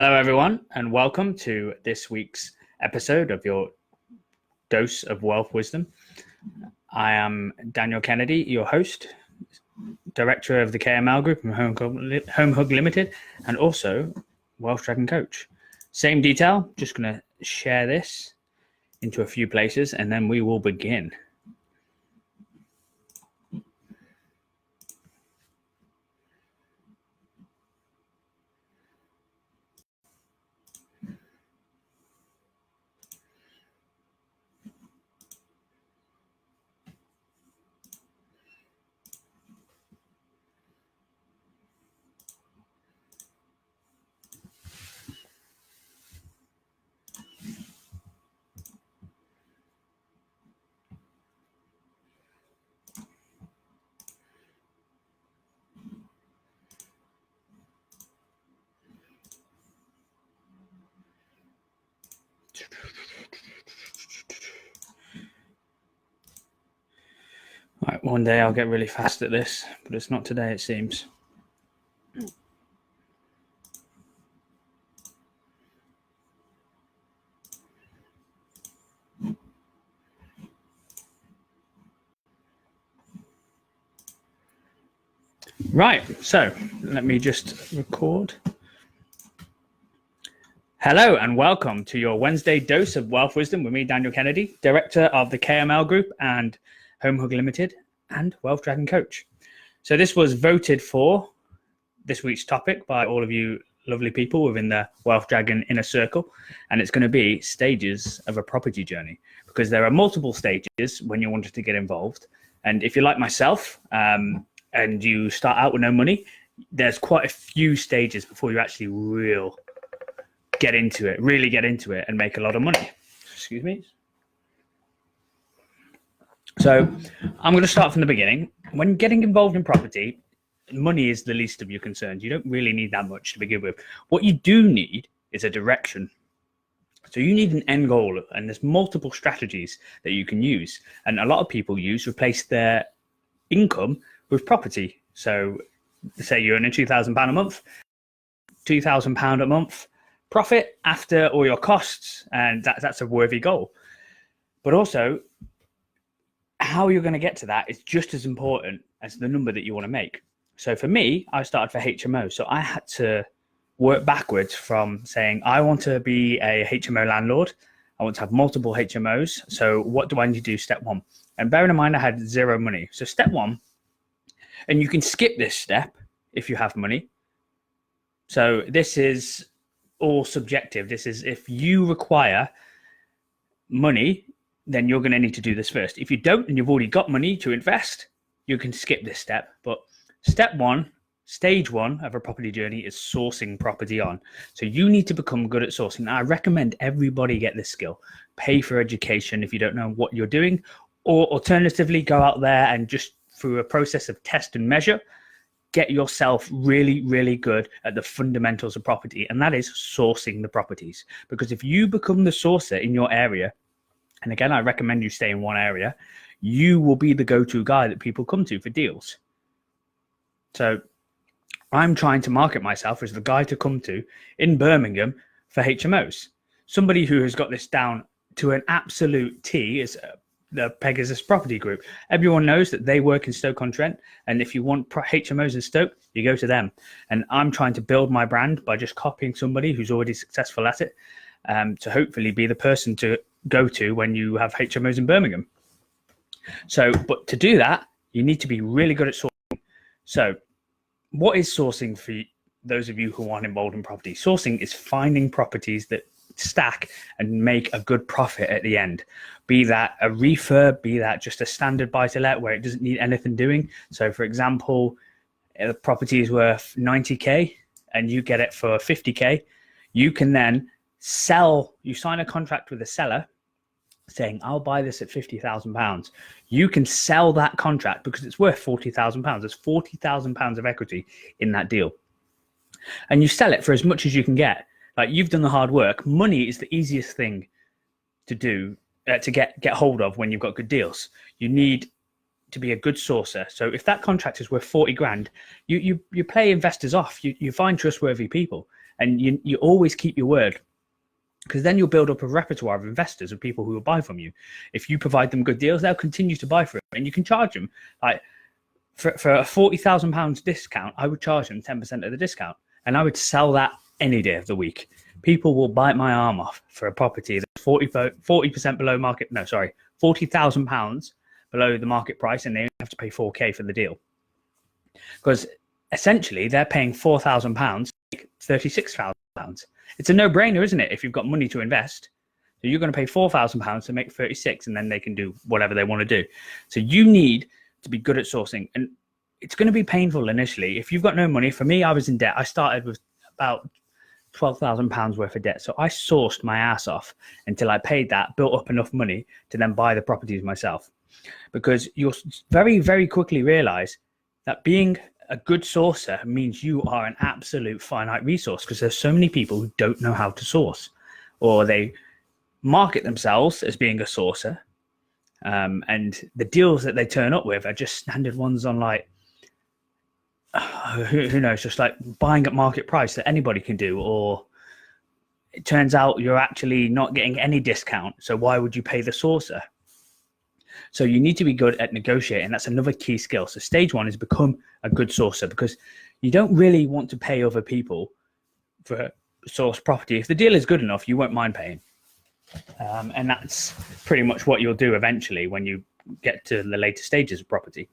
Hello, everyone, and welcome to this week's episode of your Dose of Wealth Wisdom. I am Daniel Kennedy, your host, director of the KML Group and Home Hug Limited, and also Wealth Dragon Coach. Same detail, just going to share this into a few places, and then we will begin. Right, one day I'll get really fast at this, but it's not today, it seems. Right, so let me just record. Hello and welcome to your Wednesday Dose of Wealth Wisdom with me, Daniel Kennedy, director of the KML Group and Home Hug Limited and Wealth Dragon Coach. So this was voted for this week's topic by all of you lovely people within the Wealth Dragon inner circle, and it's going to be stages of a property journey, because there are multiple stages when you wanted to get involved. And if you're like myself and you start out with no money, there's quite a few stages before you actually really get into it and make a lot of money. Excuse me. So I'm going to start from the beginning. When getting involved in property, money is the least of your concerns. You don't really need that much to begin with. What you do need is a direction. So you need an end goal, and there's multiple strategies that you can use. And a lot of people replace their income with property. So say you're earning £2,000 a month, £2,000 a month profit after all your costs, and that's a worthy goal. But also, how you're going to get to that is just as important as the number that you want to make. So for me, I started for HMO. So I had to work backwards from saying, I want to be a HMO landlord. I want to have multiple HMOs. So what do I need to do? Step one. And bearing in mind, I had zero money. So step one, and you can skip this step if you have money. So this is all subjective. This is if you require money, then you're going to need to do this first. If you don't, and you've already got money to invest, you can skip this step. But step one, stage one of a property journey is sourcing property on. So you need to become good at sourcing. Now, I recommend everybody get this skill. Pay for education if you don't know what you're doing, or alternatively, go out there and just through a process of test and measure, get yourself really, really good at the fundamentals of property. And that is sourcing the properties. Because if you become the sourcer in your area, and again, I recommend you stay in one area, you will be the go-to guy that people come to for deals. So I'm trying to market myself as the guy to come to in Birmingham for HMOs. Somebody who has got this down to an absolute T is the Pegasus Property Group. Everyone knows that they work in Stoke-on-Trent, and if you want HMOs in Stoke, you go to them. And I'm trying to build my brand by just copying somebody who's already successful at it, to hopefully be the person to go to when you have HMOs in Birmingham. So, but to do that, you need to be really good at sourcing. So what is sourcing for those of you who aren't involved in property? Sourcing is finding properties that stack and make a good profit at the end. Be that a refurb, be that just a standard buy-to-let where it doesn't need anything doing. So for example, the property is worth 90k and you get it for 50k. You can then sell, you sign a contract with a seller saying, I'll buy this at £50,000. You can sell that contract because it's worth £40,000. There's £40,000 of equity in that deal. And you sell it for as much as you can get. Like, you've done the hard work. Money is the easiest thing to do, to get hold of when you've got good deals. You need to be a good sourcer. So if that contract is worth 40 grand, you play investors off. You find trustworthy people. And you always keep your word, because then you'll build up a repertoire of investors, of people who will buy from you. If you provide them good deals, they'll continue to buy for it, and you can charge them. Like for a £40,000 discount, I would charge them 10% of the discount, and I would sell that any day of the week. People will bite my arm off for a property that's 40% below market. No, sorry, £40,000 below the market price, and they have to pay 4K for the deal, because essentially they're paying £4,000, £36,000. It's a no-brainer, isn't it? If you've got money to invest, so you're going to pay £4,000 to make 36, and then they can do whatever they want to do. So you need to be good at sourcing, and it's going to be painful initially. If you've got no money, for me, I was in debt. I started with about £12,000 worth of debt. So I sourced my ass off until I paid that, built up enough money to then buy the properties myself. Because you'll very, very quickly realize that being a good sourcer means you are an absolute finite resource, because there's so many people who don't know how to source, or they market themselves as being a sourcer. And the deals that they turn up with are just standard ones on, like, who knows, just like buying at market price that anybody can do. Or it turns out you're actually not getting any discount, so why would you pay the sourcer? So you need to be good at negotiating. That's another key skill. So stage one is become a good sourcer, because you don't really want to pay other people for source property. If the deal is good enough, you won't mind paying. And that's pretty much what you'll do eventually when you get to the later stages of property.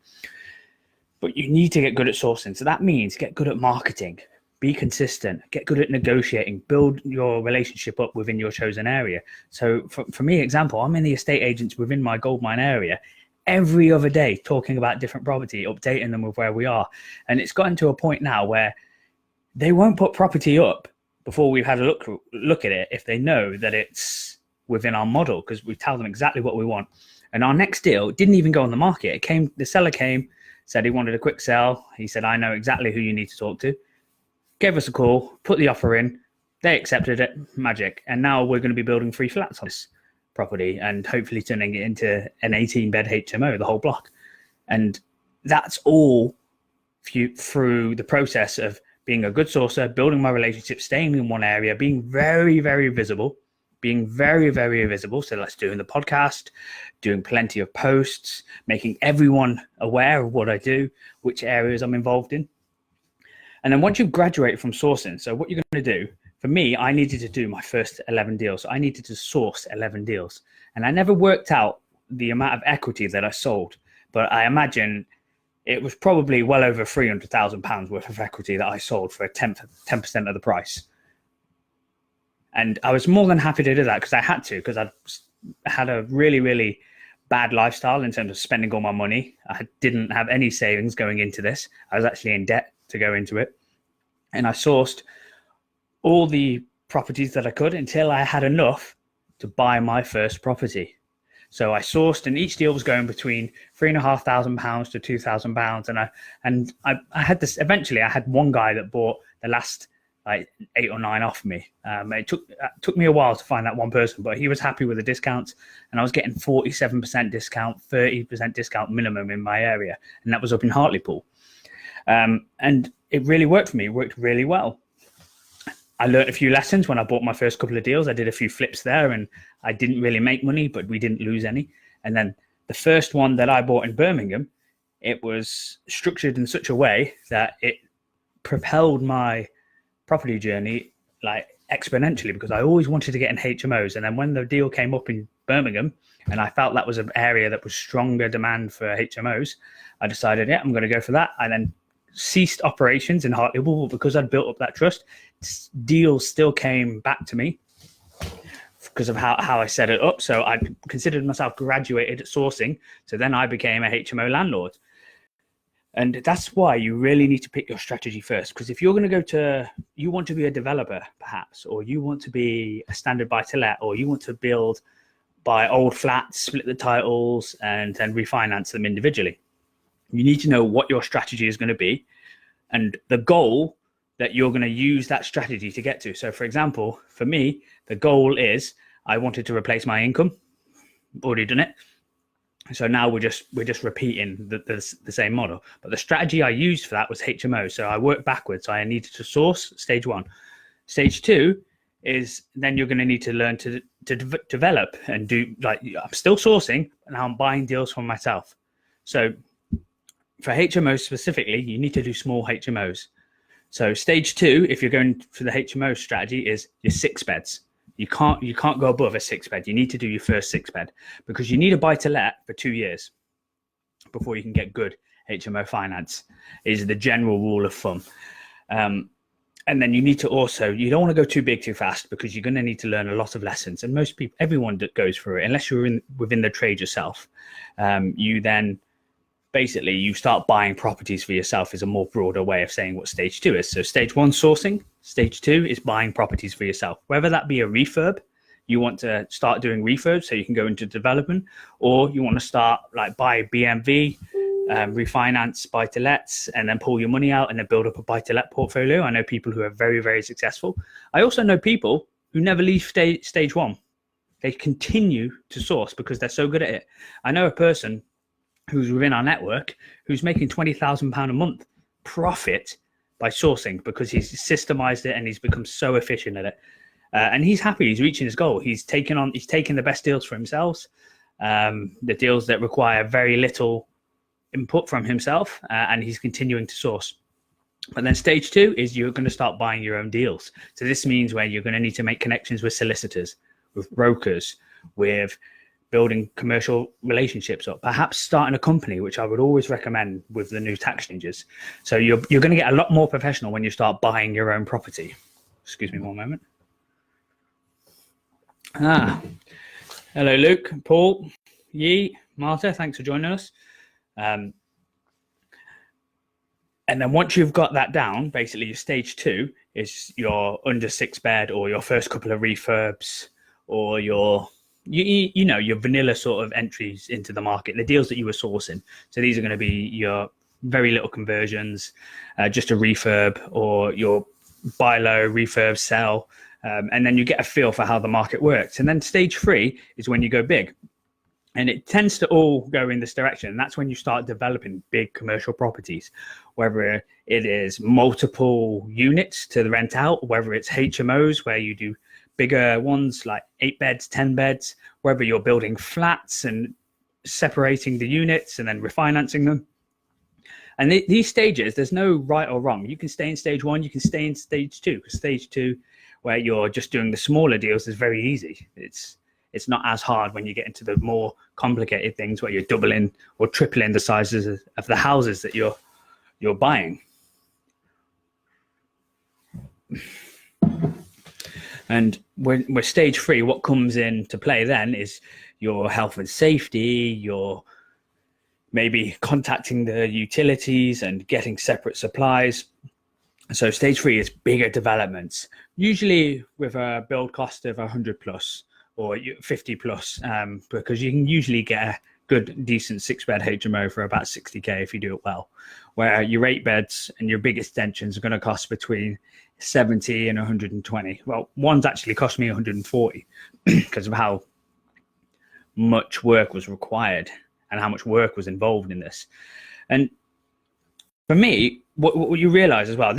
But you need to get good at sourcing. So that means get good at marketing, be consistent, get good at negotiating, build your relationship up within your chosen area. So for me, example, I'm in the estate agents within my goldmine area every other day, talking about different property, updating them with where we are. And it's gotten to a point now where they won't put property up before we've had a look at it if they know that it's within our model, because we tell them exactly what we want. And our next deal didn't even go on the market. The seller came, said he wanted a quick sell. He said, I know exactly who you need to talk to. Gave us a call, put the offer in. They accepted it, magic. And now we're going to be building 3 flats on this property and hopefully turning it into an 18-bed HMO, the whole block. And that's all through the process of being a good sourcer, building my relationship, staying in one area, being very, very visible, So that's doing the podcast, doing plenty of posts, making everyone aware of what I do, which areas I'm involved in. And then once you've graduated from sourcing, so what you're going to do, for me, I needed to do my first 11 deals. So I needed to source 11 deals. And I never worked out the amount of equity that I sold, but I imagine it was probably well over £300,000 worth of equity that I sold for 10% of the price. And I was more than happy to do that, because I had to, because I had a really, really bad lifestyle in terms of spending all my money. I didn't have any savings going into this. I was actually in debt to go into it. And I sourced all the properties that I could until I had enough to buy my first property. So I sourced, and each deal was going between £3,500 to £2,000. And I had this, eventually I had one guy that bought the last like 8 or 9 off me. It took me a while to find that one person, but he was happy with the discounts, and I was getting 47% discount, 30% discount minimum in my area. And that was up in Hartlepool. And it really worked for me. It worked really well. I learned a few lessons when I bought my first couple of deals. I did a few flips there, and I didn't really make money, but we didn't lose any. And then the first one that I bought in Birmingham, it was structured in such a way that it propelled my property journey like exponentially, because I always wanted to get in HMOs. And then when the deal came up in Birmingham, and I felt that was an area that was stronger demand for HMOs, I decided, I'm going to go for that. I then ceased operations in Hartlepool, because I'd built up that trust. Deals still came back to me because of how I set it up. So I considered myself graduated at sourcing. So then I became a HMO landlord. And that's why you really need to pick your strategy first. Because if you're going to you want to be a developer, perhaps, or you want to be a standard buy-to-let, or you want to buy old flats, split the titles, and then refinance them individually. You need to know what your strategy is going to be and the goal that you're going to use that strategy to get to. So, for example, for me, the goal is I wanted to replace my income. Already done it. So now we're just repeating the same model. But the strategy I used for that was HMO. So I worked backwards. I needed to source stage one. Stage 2 is then you're going to need to learn to develop and do, like, I'm still sourcing and now I'm buying deals from myself. So for HMOs specifically, you need to do small HMOs. So stage 2, if you're going for the HMO strategy, is your 6 beds. You can't go above a 6 bed. You need to do your first 6 bed because you need a buy to let for 2 years before you can get good HMO finance, is the general rule of thumb. And then you need to also, you don't want to go too big too fast because you're going to need to learn a lot of lessons. And most people, everyone that goes through it, unless you're within the trade yourself, you then basically you start buying properties for yourself is a more broader way of saying what stage 2 is. So stage 1, sourcing. Stage 2 is buying properties for yourself, whether that be a refurb. You want to start doing refurbs so you can go into development, or you want to start like buy BMV, refinance buy-to-lets, and then pull your money out and then build up a buy-to-let portfolio. I know people who are very, very successful. I also know people who never leave stage 1. They continue to source because they're so good at it. I know a person who's within our network who's making £20,000 a month profit by sourcing because he's systemized it and he's become so efficient at it. And he's happy. He's reaching his goal. He's taking the best deals for himself, the deals that require very little input from himself, and he's continuing to source. But then stage 2 is you're going to start buying your own deals. So this means where you're going to need to make connections with solicitors, with brokers, with building commercial relationships, or perhaps starting a company, which I would always recommend with the new tax changes. So you're going to get a lot more professional when you start buying your own property. Excuse me one moment. Hello, Luke, Paul, Yi, Marta, thanks for joining us. And then once you've got that down, basically your stage 2 is your under 6 bed or your first couple of refurbs or your vanilla sort of entries into the market, the deals that you were sourcing. So these are going to be your very little conversions, just a refurb, or your buy low, refurb, sell. And then you get a feel for how the market works. And then stage 3 is when you go big. And it tends to all go in this direction. And that's when you start developing big commercial properties, whether it is multiple units to rent out, whether it's HMOs where you do bigger ones like 8 beds, 10 beds, whether you're building flats and separating the units and then refinancing them. And these stages, there's no right or wrong. You can stay in stage 1, you can stay in stage 2. Because stage 2, where you're just doing the smaller deals, is very easy. It's not as hard when you get into the more complicated things where you're doubling or tripling the sizes of the houses that you're buying. And when we're stage 3, what comes into play then is your health and safety, your maybe contacting the utilities and getting separate supplies. So stage 3 is bigger developments, usually with a build cost of 100 plus or 50 plus, because you can usually get a good, decent 6-bed HMO for about 60k if you do it well, where your 8 beds and your big extensions are going to cost between 70 and 120. Well, one's actually cost me 140 because of how much work was required and how much work was involved in this. And for me, what you realize as well,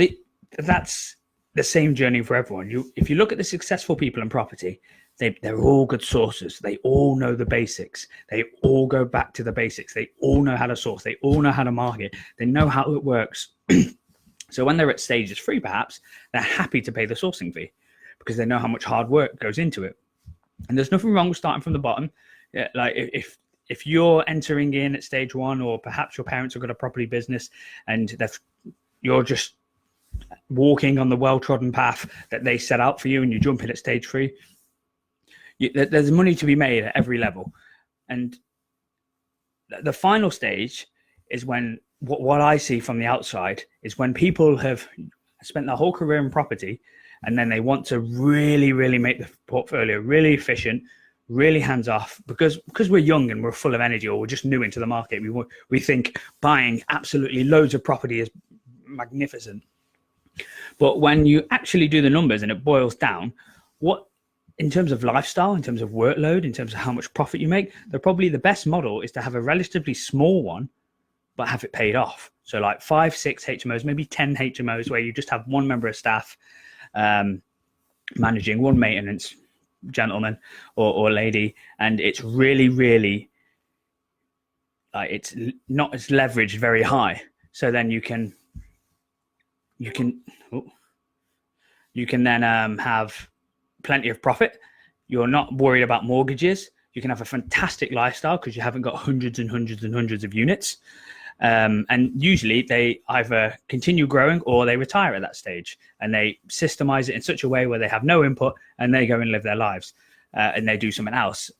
that's the same journey for everyone. If you look at the successful people in property, they're all good sources. They all know the basics. They all go back to the basics. They all know how to source. They all know how to market. They know how it works. So when they're at stages 3, perhaps, they're happy to pay the sourcing fee because they know how much hard work goes into it. And there's nothing wrong with starting from the bottom. Yeah, like if you're entering in at stage 1, or perhaps your parents have got a property business and you're just walking on the well-trodden path that they set out for you and you jump in at stage 3, there's money to be made at every level. And the final stage is when what I see from the outside is when people have spent their whole career in property and then they want to really, really make the portfolio really efficient, really hands off, because we're young and we're full of energy, or we're just new into the market. We think buying absolutely loads of property is magnificent. But when you actually do the numbers and it boils down, in terms of lifestyle, in terms of workload, in terms of how much profit you make, probably the best model is to have a relatively small one, but have it paid off. So like 5, 6 HMOs, maybe 10 HMOs where you just have one member of staff, managing one maintenance gentleman or lady, and it's really it's not as leveraged very high. So then you can then have plenty of profit. You're not worried about mortgages. You can have a fantastic lifestyle because you haven't got hundreds and hundreds and hundreds of units. And usually they either continue growing or they retire at that stage, and they systemize it in such a way where they have no input and they go and live their lives and they do something else.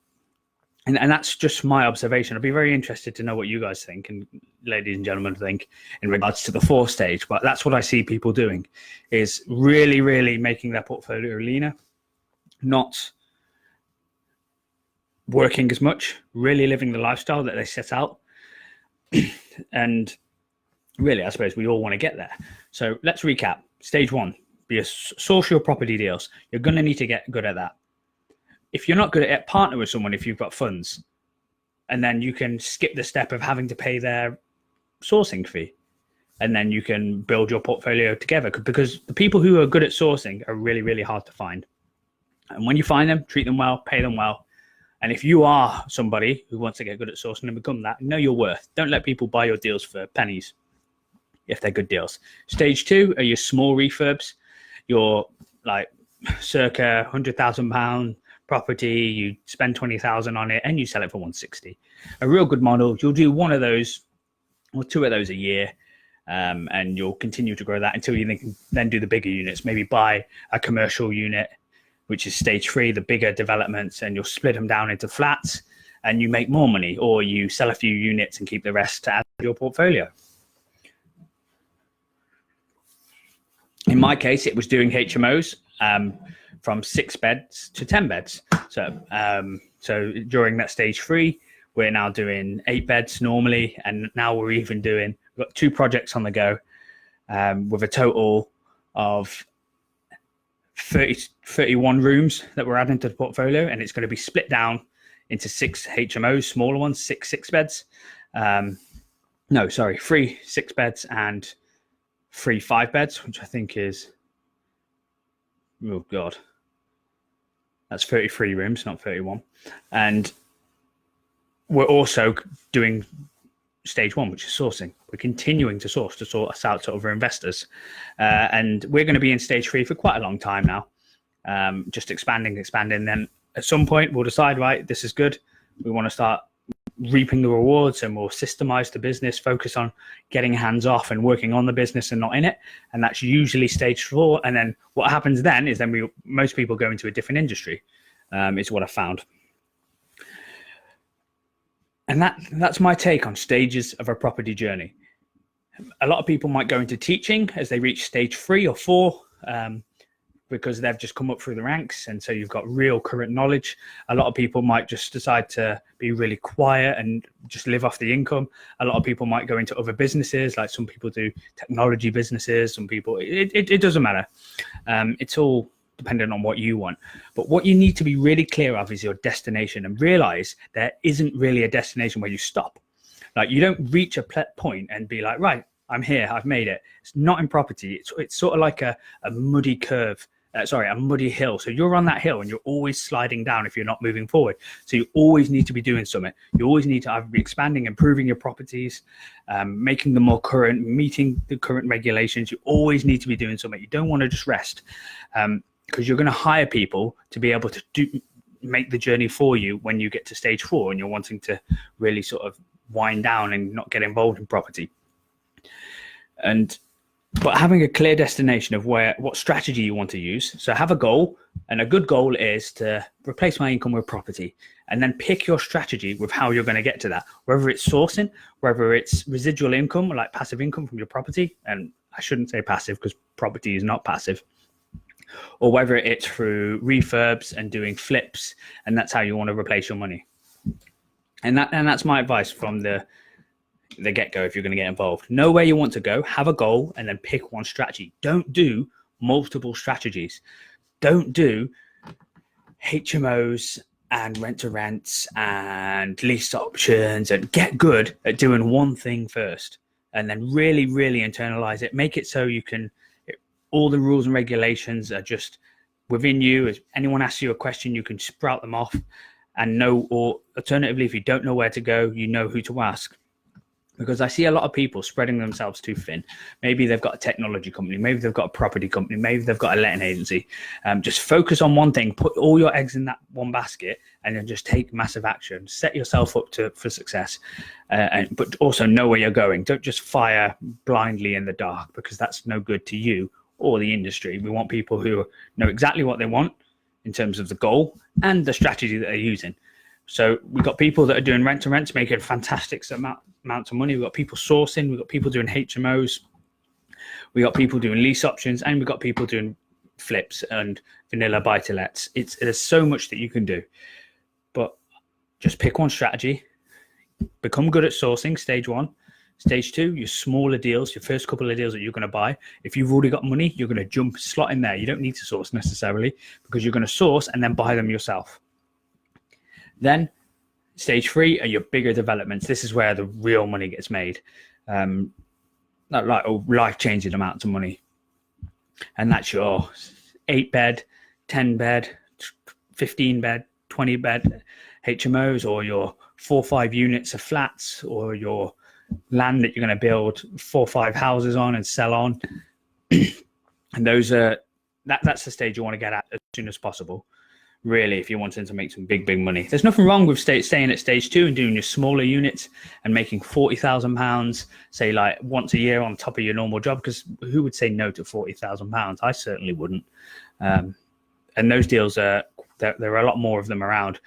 And that's just my observation. I'd be very interested to know what you guys think and ladies and gentlemen think in regards to the 4 stage. But that's what I see people doing, is really making their portfolio leaner, not working as much, really living the lifestyle that they set out. And really, I suppose we all want to get there. So let's recap. Stage 1, source your property deals. You're going to need to get good at that. If you're not good at it, partner with someone if you've got funds, and then you can skip the step of having to pay their sourcing fee, and then you can build your portfolio together, because the people who are good at sourcing are really hard to find. And when you find them, treat them well, pay them well. And if you are somebody who wants to get good at sourcing and become that, know your worth. Don't let people buy your deals for pennies if they're good deals. Stage 2 are your small refurbs, your like circa £100,000 property, you spend 20,000 on it and you sell it for 160. A real good model, you'll do one of those or 2 of those a year, and you'll continue to grow that until you can then do the bigger units. Maybe buy a commercial unit, which is stage 3, the bigger developments, and you'll split them down into flats and you make more money, or you sell a few units and keep the rest to add to your portfolio. In my case, it was doing HMOs from 6 beds to 10 beds. So during that stage 3, we're now doing 8 beds normally, and now we've got 2 projects on the go with a total of 31 rooms that we're adding to the portfolio, and it's going to be split down into 6 HMOs, smaller ones, 6 beds. 3 6 beds and 3 5 beds, which I think is, oh God, that's 33 rooms, not 31. And we're also doing stage 1, which is sourcing. We're continuing to source us out to other investors. And we're going to be in stage 3 for quite a long time now, just expanding. Then at some point we'll decide, right, this is good. We want to start reaping the rewards, and we'll systemize the business, focus on getting hands off and working on the business and not in it. And that's usually stage 4. And then what happens then is most people go into a different industry, is what I found. And that's my take on stages of a property journey. A lot of people might go into teaching as they reach stage 3 or 4, because they've just come up through the ranks, and so you've got real current knowledge. A lot of people might just decide to be really quiet and just live off the income. A lot of people might go into other businesses, like some people do technology businesses, some people, it doesn't matter. It's all dependent on what you want. But what you need to be really clear of is your destination, and realize there isn't really a destination where you stop. Like, you don't reach a point and be like, right, I'm here, I've made it. It's not in property. It's sort of like a muddy curve. A muddy hill. So you're on that hill and you're always sliding down if you're not moving forward. So you always need to be doing something. You always need to either be expanding, improving your properties, making them more current, meeting the current regulations. You always need to be doing something. You don't want to just rest, because you're going to hire people to be able to make the journey for you when you get to stage 4 and you're wanting to really sort of wind down and not get involved in property. But having a clear destination of what strategy you want to use. So have a goal, and a good goal is to replace my income with property, and then pick your strategy with how you're going to get to that, whether it's sourcing, whether it's residual income, like passive income from your property. And I shouldn't say passive, because property is not passive. Or whether it's through refurbs and doing flips, and that's how you want to replace your money. And that's my advice from the get-go. If you're going to get involved, know where you want to go, have a goal, and then pick one strategy. Don't do multiple strategies. Don't do HMOs and rent-to-rents and lease options, and get good at doing one thing first, and then really internalize it. Make it so you can, all the rules and regulations are just within you. If anyone asks you a question, you can sprout them off and know, or alternatively, if you don't know where to go, you know who to ask. Because I see a lot of people spreading themselves too thin. Maybe they've got a technology company, maybe they've got a property company, maybe they've got a letting agency. Just focus on one thing, put all your eggs in that one basket, and then just take massive action. Set yourself up for success, but also know where you're going. Don't just fire blindly in the dark, because that's no good to you or the industry. We want people who know exactly what they want in terms of the goal and the strategy that they're using. So we've got people that are doing rent to rents, making fantastic amounts of money. We've got people sourcing. We've got people doing HMOs. We've got people doing lease options, and we've got people doing flips and vanilla buy-to-lets. There's so much that you can do, but just pick one strategy. Become good at sourcing, stage 1. Stage 2, your smaller deals, your first couple of deals that you're going to buy. If you've already got money, you're going to slot in there. You don't need to source necessarily, because you're going to source and then buy them yourself. Then stage 3 are your bigger developments. This is where the real money gets made, like life-changing amounts of money. And that's your 8-bed, 10-bed, 15-bed, 20-bed HMOs, or your 4 or 5 units of flats, or your land that you're going to build 4 or 5 houses on and sell on. And those are that's the stage you want to get at as soon as possible, really, if you're wanting to make some big money. There's nothing wrong with staying at stage 2 and doing your smaller units and making £40,000, say, like once a year on top of your normal job, because who would say no to £40,000? I certainly wouldn't. And those deals there are a lot more of them around,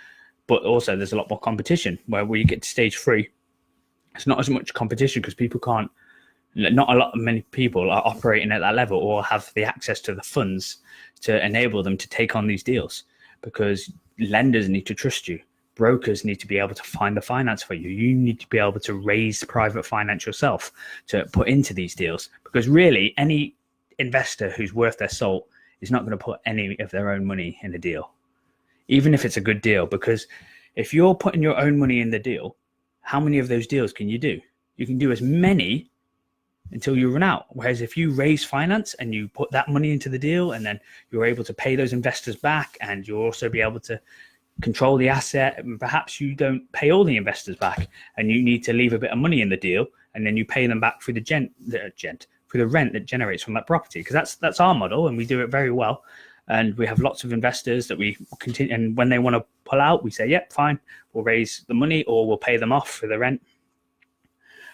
but also there's a lot more competition. Where you get to stage 3, it's not as much competition, because many people are operating at that level or have the access to the funds to enable them to take on these deals. Because lenders need to trust you. Brokers need to be able to find the finance for you. You need to be able to raise private finance yourself to put into these deals. Because really, any investor who's worth their salt is not going to put any of their own money in a deal, even if it's a good deal. Because if you're putting your own money in the deal, how many of those deals can you do? You can do as many until you run out. Whereas if you raise finance and you put that money into the deal, and then you're able to pay those investors back, and you'll also be able to control the asset, and perhaps you don't pay all the investors back and you need to leave a bit of money in the deal, and then you pay them back through through the rent that generates from that property. Because that's our model, and we do it very well. And we have lots of investors that we continue, and when they want to pull out, we say, yep, fine, we'll raise the money, or we'll pay them off for the rent.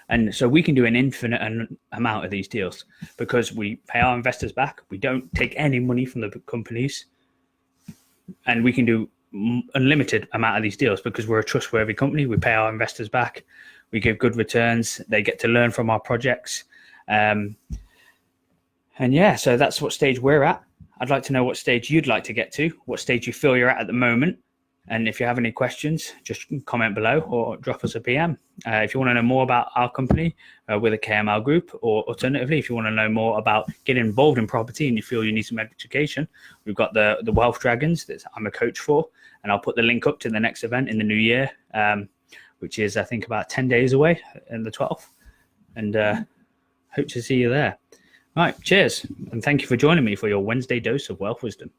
And so we can do an infinite amount of these deals, because we pay our investors back. We don't take any money from the companies, and we can do unlimited amount of these deals because we're a trustworthy company. We pay our investors back. We give good returns. They get to learn from our projects. And yeah, so that's what stage we're at. I'd like to know what stage you'd like to get to, what stage you feel you're at the moment. And if you have any questions, just comment below or drop us a PM. If you want to know more about our company, with a KML group, or alternatively, if you want to know more about getting involved in property and you feel you need some education, we've got the Wealth Dragons that I'm a coach for, and I'll put the link up to the next event in the new year, which is, I think, about 10 days away, on the 12th. And hope to see you there. All right, cheers. And thank you for joining me for your Wednesday dose of wealth wisdom.